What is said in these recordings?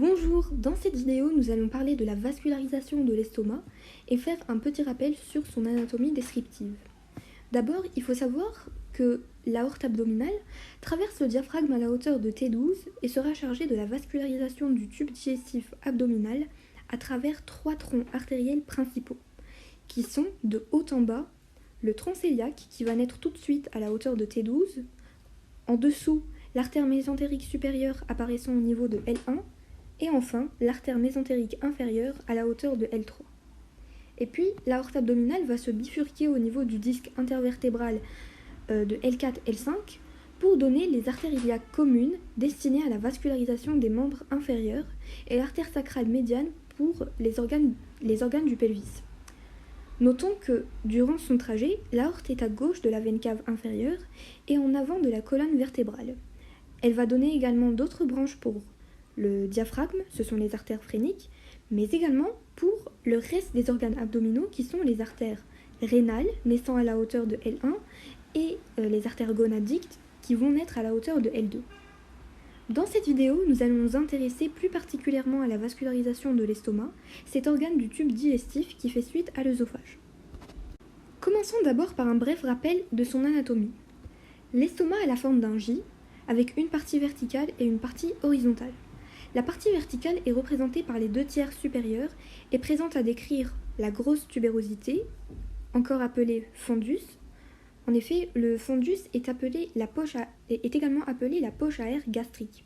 Bonjour, dans cette vidéo nous allons parler de la vascularisation de l'estomac et faire un petit rappel sur son anatomie descriptive. D'abord, il faut savoir que l'aorte abdominale traverse le diaphragme à la hauteur de T12 et sera chargée de la vascularisation du tube digestif abdominal à travers 3 troncs artériels principaux, qui sont de haut en bas le tronc cœliaque qui va naître tout de suite à la hauteur de T12, en dessous l'artère mésentérique supérieure apparaissant au niveau de L1, et enfin l'artère mésentérique inférieure à la hauteur de L3. Et puis l'aorte abdominale va se bifurquer au niveau du disque intervertébral de L4-L5 pour donner les artères iliaques communes destinées à la vascularisation des membres inférieurs et l'artère sacrale médiane pour les organes du pelvis. Notons que durant son trajet, l'aorte est à gauche de la veine cave inférieure et en avant de la colonne vertébrale. Elle va donner également d'autres branches pour le diaphragme, ce sont les artères phréniques, mais également pour le reste des organes abdominaux qui sont les artères rénales naissant à la hauteur de L1 et les artères gonadiques qui vont naître à la hauteur de L2. Dans cette vidéo, nous allons nous intéresser plus particulièrement à la vascularisation de l'estomac, cet organe du tube digestif qui fait suite à l'œsophage. Commençons d'abord par un bref rappel de son anatomie. L'estomac a la forme d'un J, avec une partie verticale et une partie horizontale. La partie verticale est représentée par les 2/3 supérieurs et présente à décrire la grosse tubérosité, encore appelée fundus. En effet, le fundus est également appelé la poche à air gastrique,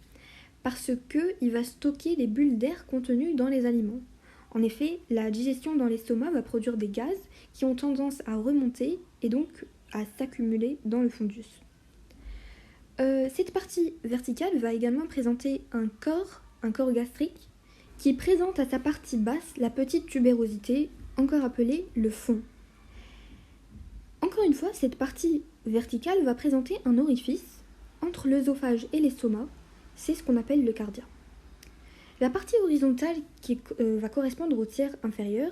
parce qu'il va stocker les bulles d'air contenues dans les aliments. En effet, la digestion dans l'estomac va produire des gaz qui ont tendance à remonter et donc à s'accumuler dans le fundus. Cette partie verticale va également présenter un corps gastrique, qui présente à sa partie basse la petite tubérosité, encore appelée le fond. Encore une fois, cette partie verticale va présenter un orifice entre l'œsophage et l'estomac, c'est ce qu'on appelle le cardia. La partie horizontale qui va correspondre au tiers inférieur,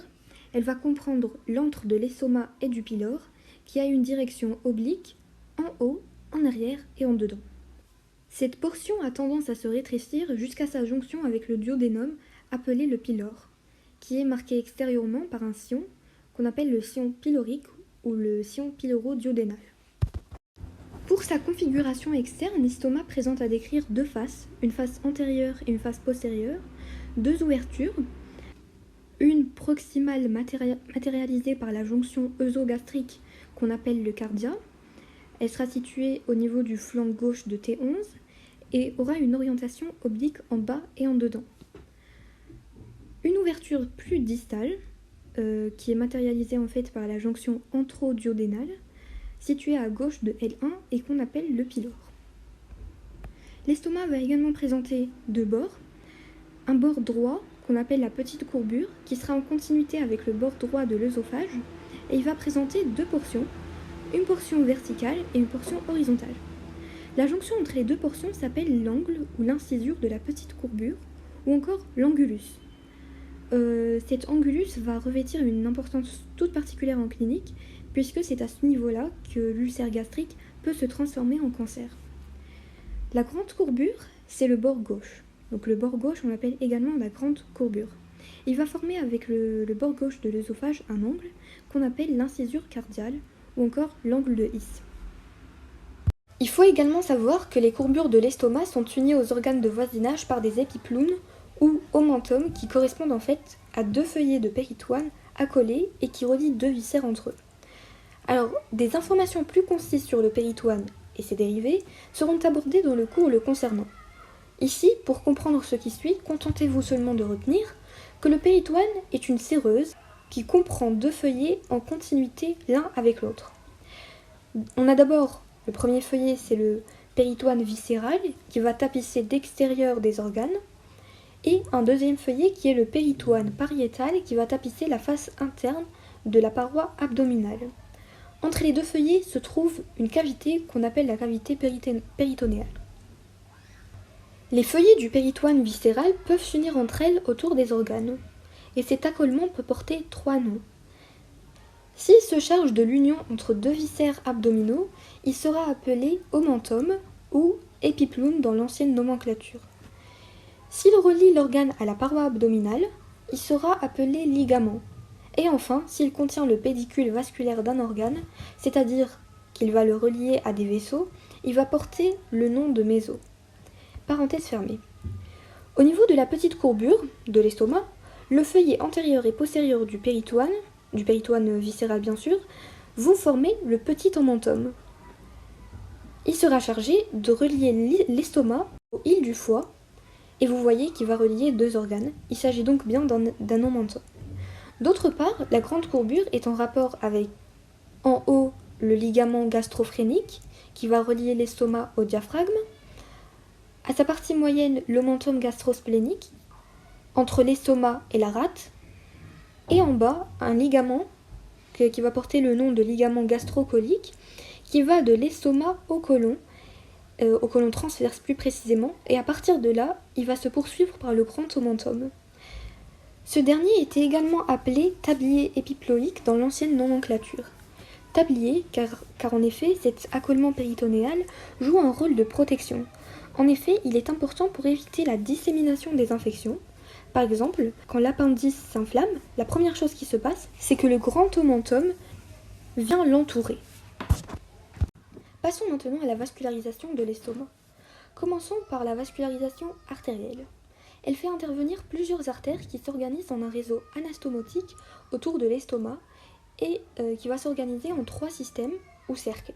elle va comprendre l'antre de l'estomac et du pylore, qui a une direction oblique en haut, en arrière et en dedans. Cette portion a tendance à se rétrécir jusqu'à sa jonction avec le duodénum, appelé le pylore, qui est marqué extérieurement par un sillon qu'on appelle le sillon pylorique ou le sillon pyloro-duodénal. Pour sa configuration externe, l'estomac présente à décrire 2 faces, une face antérieure et une face postérieure, 2 ouvertures, une proximale matérialisée par la jonction œsogastrique qu'on appelle le cardia. Elle sera située au niveau du flanc gauche de T11 et aura une orientation oblique en bas et en dedans. Une ouverture plus distale, qui est matérialisée en fait par la jonction antro-duodénale, située à gauche de L1 et qu'on appelle le pylore. L'estomac va également présenter 2 bords, un bord droit qu'on appelle la petite courbure, qui sera en continuité avec le bord droit de l'œsophage, et il va présenter 2 portions, une portion verticale et une portion horizontale. La jonction entre les 2 portions s'appelle l'angle ou l'incisure de la petite courbure, ou encore l'angulus. Cet angulus va revêtir une importance toute particulière en clinique, puisque c'est à ce niveau-là que l'ulcère gastrique peut se transformer en cancer. La grande courbure, c'est le bord gauche. Donc le bord gauche, on l'appelle également la grande courbure. Il va former avec le bord gauche de l'œsophage un angle qu'on appelle l'incisure cardiale, ou encore l'angle de His. Il faut également savoir que les courbures de l'estomac sont unies aux organes de voisinage par des épiplounes ou omentum qui correspondent en fait à 2 feuillets de péritoine accolés et qui relient 2 viscères entre eux. Alors, des informations plus concises sur le péritoine et ses dérivés seront abordées dans le cours le concernant. Ici, pour comprendre ce qui suit, contentez-vous seulement de retenir que le péritoine est une séreuse qui comprend 2 feuillets en continuité l'un avec l'autre. On a d'abord le premier feuillet, c'est le péritoine viscéral qui va tapisser d'extérieur des organes, et un deuxième feuillet qui est le péritoine pariétal qui va tapisser la face interne de la paroi abdominale. Entre les 2 feuillets se trouve une cavité qu'on appelle la cavité péritonéale. Les feuillets du péritoine viscéral peuvent s'unir entre elles autour des organes, et cet accolement peut porter 3 noms. S'il se charge de l'union entre 2 viscères abdominaux, il sera appelé omentum ou épiploune dans l'ancienne nomenclature. S'il relie l'organe à la paroi abdominale, il sera appelé ligament. Et enfin, s'il contient le pédicule vasculaire d'un organe, c'est-à-dire qu'il va le relier à des vaisseaux, il va porter le nom de méso. Parenthèse fermée. Au niveau de la petite courbure de l'estomac, le feuillet antérieur et postérieur du péritoine viscéral bien sûr, vont former le petit omentum. Il sera chargé de relier l'estomac aux îles du foie, et vous voyez qu'il va relier deux organes. Il s'agit donc bien d'un omentum. D'autre part, la grande courbure est en rapport avec, en haut, le ligament gastrophénique, qui va relier l'estomac au diaphragme, à sa partie moyenne, l'omentum gastrosplénique, entre l'estomac et la rate, et en bas, un ligament qui va porter le nom de ligament gastrocolique, qui va de l'estomac au côlon transverse plus précisément, et à partir de là, il va se poursuivre par le grand omentum. Ce dernier était également appelé tablier épiploïque dans l'ancienne nomenclature. Tablier, car en effet, cet accolement péritonéal joue un rôle de protection. En effet, il est important pour éviter la dissémination des infections. Par exemple, quand l'appendice s'inflamme, la première chose qui se passe, c'est que le grand omentum vient l'entourer. Passons maintenant à la vascularisation de l'estomac. Commençons par la vascularisation artérielle. Elle fait intervenir plusieurs artères qui s'organisent en un réseau anastomotique autour de l'estomac et qui va s'organiser en 3 systèmes ou cercles.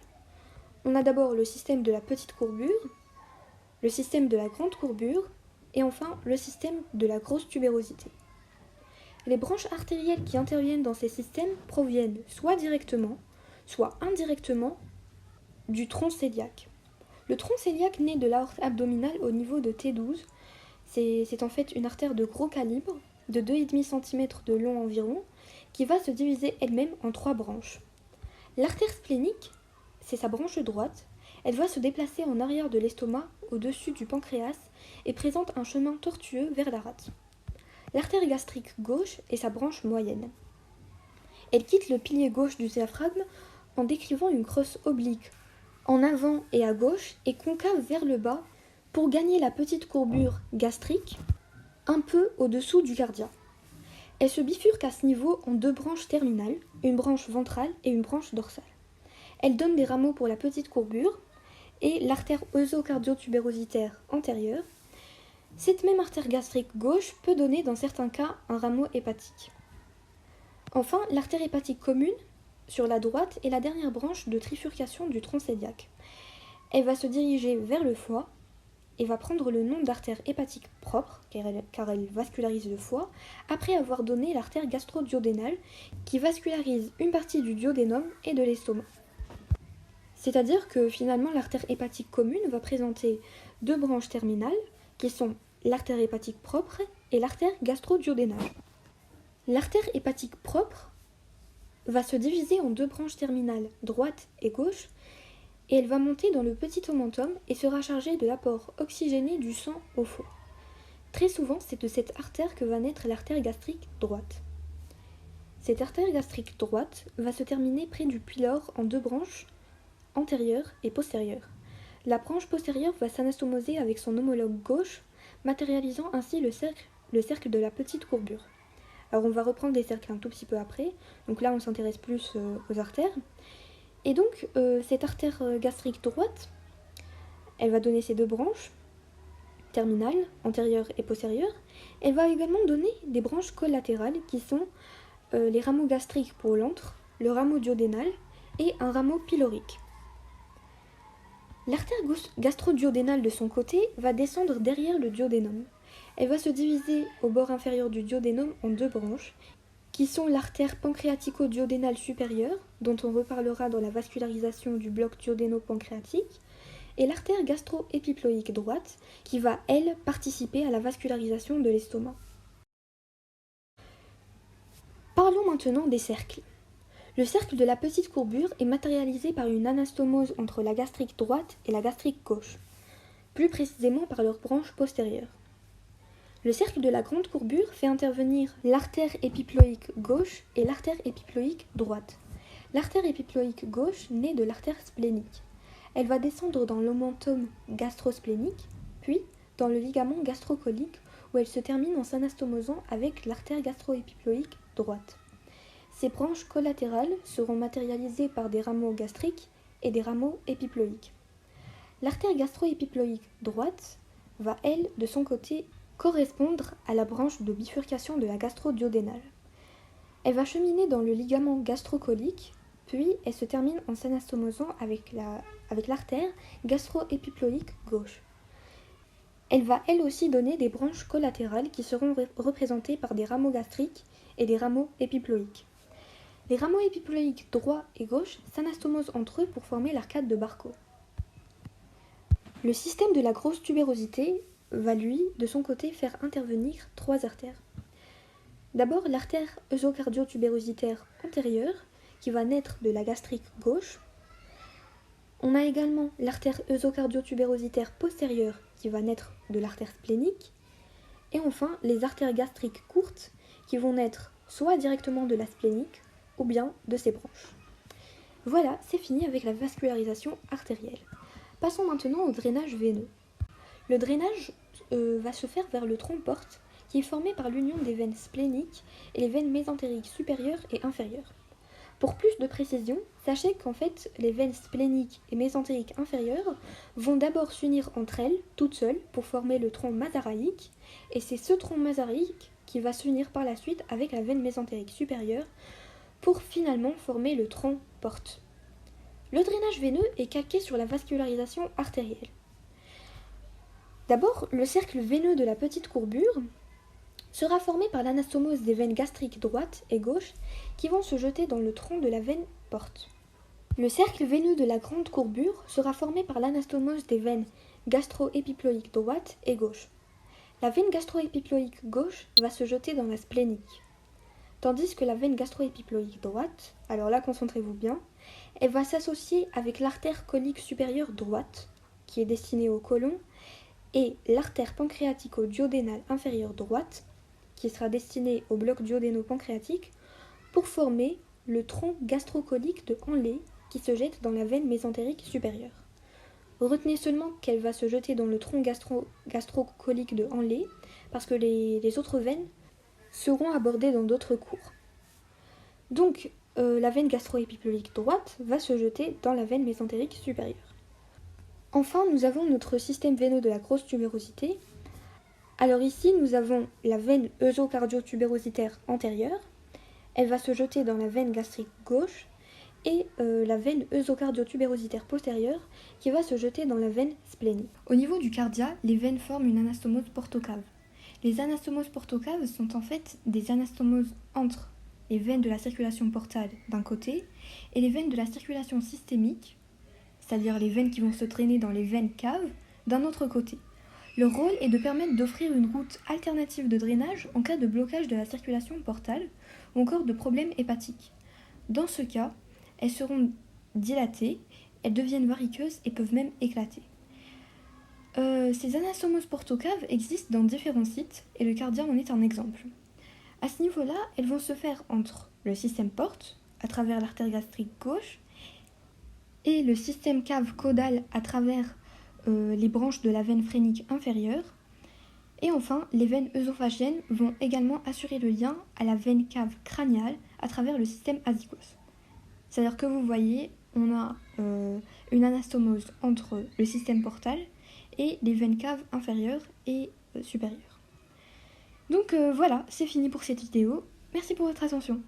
On a d'abord le système de la petite courbure, le système de la grande courbure et enfin le système de la grosse tubérosité. Les branches artérielles qui interviennent dans ces systèmes proviennent soit directement, soit indirectement du tronc cœliaque. Le tronc cœliaque naît de l'aorte abdominale au niveau de T12. C'est en fait une artère de gros calibre, de 2,5 cm de long environ, qui va se diviser elle-même en 3 branches. L'artère splénique, c'est sa branche droite. Elle va se déplacer en arrière de l'estomac, au-dessus du pancréas, et présente un chemin tortueux vers la rate. L'artère gastrique gauche est sa branche moyenne. Elle quitte le pilier gauche du diaphragme en décrivant une crosse oblique en avant et à gauche et concave vers le bas pour gagner la petite courbure gastrique un peu au-dessous du cardia. Elle se bifurque à ce niveau en 2 branches terminales, une branche ventrale et une branche dorsale. Elle donne des rameaux pour la petite courbure et l'artère œsocardio-tubérositaire antérieure. Cette même artère gastrique gauche peut donner dans certains cas un rameau hépatique. Enfin, l'artère hépatique commune sur la droite est la dernière branche de trifurcation du tronc cœliaque. Elle va se diriger vers le foie et va prendre le nom d'artère hépatique propre, car elle vascularise le foie, après avoir donné l'artère gastro-duodénale, qui vascularise une partie du duodénum et de l'estomac. C'est-à-dire que finalement l'artère hépatique commune va présenter 2 branches terminales, qui sont l'artère hépatique propre et l'artère gastro-duodénale. L'artère hépatique propre va se diviser en 2 branches terminales, droite et gauche, et elle va monter dans le petit omentum et sera chargée de l'apport oxygéné du sang au foie. Très souvent, c'est de cette artère que va naître l'artère gastrique droite. Cette artère gastrique droite va se terminer près du pylore en 2 branches, antérieure et postérieure. La branche postérieure va s'anastomoser avec son homologue gauche, matérialisant ainsi le cercle de la petite courbure. Alors on va reprendre les cercles un tout petit peu après, donc là on s'intéresse plus aux artères. Et donc cette artère gastrique droite, elle va donner ces 2 branches, terminales, antérieure et postérieure. Elle va également donner des branches collatérales qui sont les rameaux gastriques pour l'antre, le rameau duodénal et un rameau pylorique. L'artère gastro-duodénale de son côté va descendre derrière le duodénum. Elle va se diviser au bord inférieur du duodénum en 2 branches, qui sont l'artère pancréatico-duodénale supérieure, dont on reparlera dans la vascularisation du bloc duodéno-pancréatique, et l'artère gastro-épiploïque droite, qui va, elle, participer à la vascularisation de l'estomac. Parlons maintenant des cercles. Le cercle de la petite courbure est matérialisé par une anastomose entre la gastrique droite et la gastrique gauche, plus précisément par leur branche postérieure. Le cercle de la grande courbure fait intervenir l'artère épiploïque gauche et l'artère épiploïque droite. L'artère épiploïque gauche naît de l'artère splénique. Elle va descendre dans l'omentum gastrosplénique, puis dans le ligament gastrocolique, où elle se termine en s'anastomosant avec l'artère gastro-épiploïque droite. Ces branches collatérales seront matérialisées par des rameaux gastriques et des rameaux épiploïques. L'artère gastro-épiploïque droite va, elle, de son côté, correspondre à la branche de bifurcation de la gastro-duodénale. Elle va cheminer dans le ligament gastrocolique, puis elle se termine en s'anastomosant avec l'artère gastro-épiploïque gauche. Elle va elle aussi donner des branches collatérales qui seront représentées par des rameaux gastriques et des rameaux épiploïques. Les rameaux épiploïques droit et gauche s'anastomosent entre eux pour former l'arcade de Barkhow. Le système de la grosse tubérosité va lui, de son côté, faire intervenir 3 artères. D'abord l'artère œsocardio-tubérositaire antérieure qui va naître de la gastrique gauche. On a également l'artère œsocardio-tubérositaire postérieure qui va naître de l'artère splénique. Et enfin les artères gastriques courtes qui vont naître soit directement de la splénique ou bien de ses branches. Voilà, c'est fini avec la vascularisation artérielle. Passons maintenant au drainage veineux. Le drainage va se faire vers le tronc porte qui est formé par l'union des veines spléniques et les veines mésentériques supérieures et inférieures. Pour plus de précision, sachez qu'en fait, les veines spléniques et mésentériques inférieures vont d'abord s'unir entre elles, toutes seules, pour former le tronc mazaraïque, et c'est ce tronc mazaraïque qui va s'unir par la suite avec la veine mésentérique supérieure pour finalement former le tronc porte. Le drainage veineux est calqué sur la vascularisation artérielle. D'abord, le cercle veineux de la petite courbure sera formé par l'anastomose des veines gastriques droite et gauche qui vont se jeter dans le tronc de la veine porte. Le cercle veineux de la grande courbure sera formé par l'anastomose des veines gastro-épiploïques droite et gauche. La veine gastro-épiploïque gauche va se jeter dans la splénique, tandis que la veine gastro-épiploïque droite, alors là concentrez-vous bien, elle va s'associer avec l'artère colique supérieure droite, qui est destinée au côlon, et l'artère pancréatico-duodénale inférieure droite, qui sera destinée au bloc duodéno-pancréatique, pour former le tronc gastrocolique de Henle qui se jette dans la veine mésentérique supérieure. Retenez seulement qu'elle va se jeter dans le tronc gastrocolique de Henle, parce que les autres veines seront abordées dans d'autres cours. Donc, la veine gastro-épiploïque droite va se jeter dans la veine mésentérique supérieure. Enfin, nous avons notre système veineux de la grosse tubérosité. Alors ici, nous avons la veine œsocardio-tubérositaire antérieure. Elle va se jeter dans la veine gastrique gauche et la veine œsocardio-tubérositaire postérieure qui va se jeter dans la veine splénique. Au niveau du cardia, les veines forment une anastomose portocave. Les anastomoses portocaves sont en fait des anastomoses entre les veines de la circulation portale d'un côté et les veines de la circulation systémique, c'est-à-dire les veines qui vont se traîner dans les veines caves, d'un autre côté. Leur rôle est de permettre d'offrir une route alternative de drainage en cas de blocage de la circulation portale ou encore de problèmes hépatiques. Dans ce cas, elles seront dilatées, elles deviennent variqueuses et peuvent même éclater. Ces anastomoses portocaves existent dans différents sites et le cardia en est un exemple. À ce niveau-là, elles vont se faire entre le système porte, à travers l'artère gastrique gauche, et le système cave caudal à travers les branches de la veine phrénique inférieure. Et enfin, les veines œsophagiennes vont également assurer le lien à la veine cave crâniale à travers le système azygos. C'est-à-dire que vous voyez, on a une anastomose entre le système portal et les veines caves inférieures et supérieures. Donc voilà, c'est fini pour cette vidéo. Merci pour votre attention.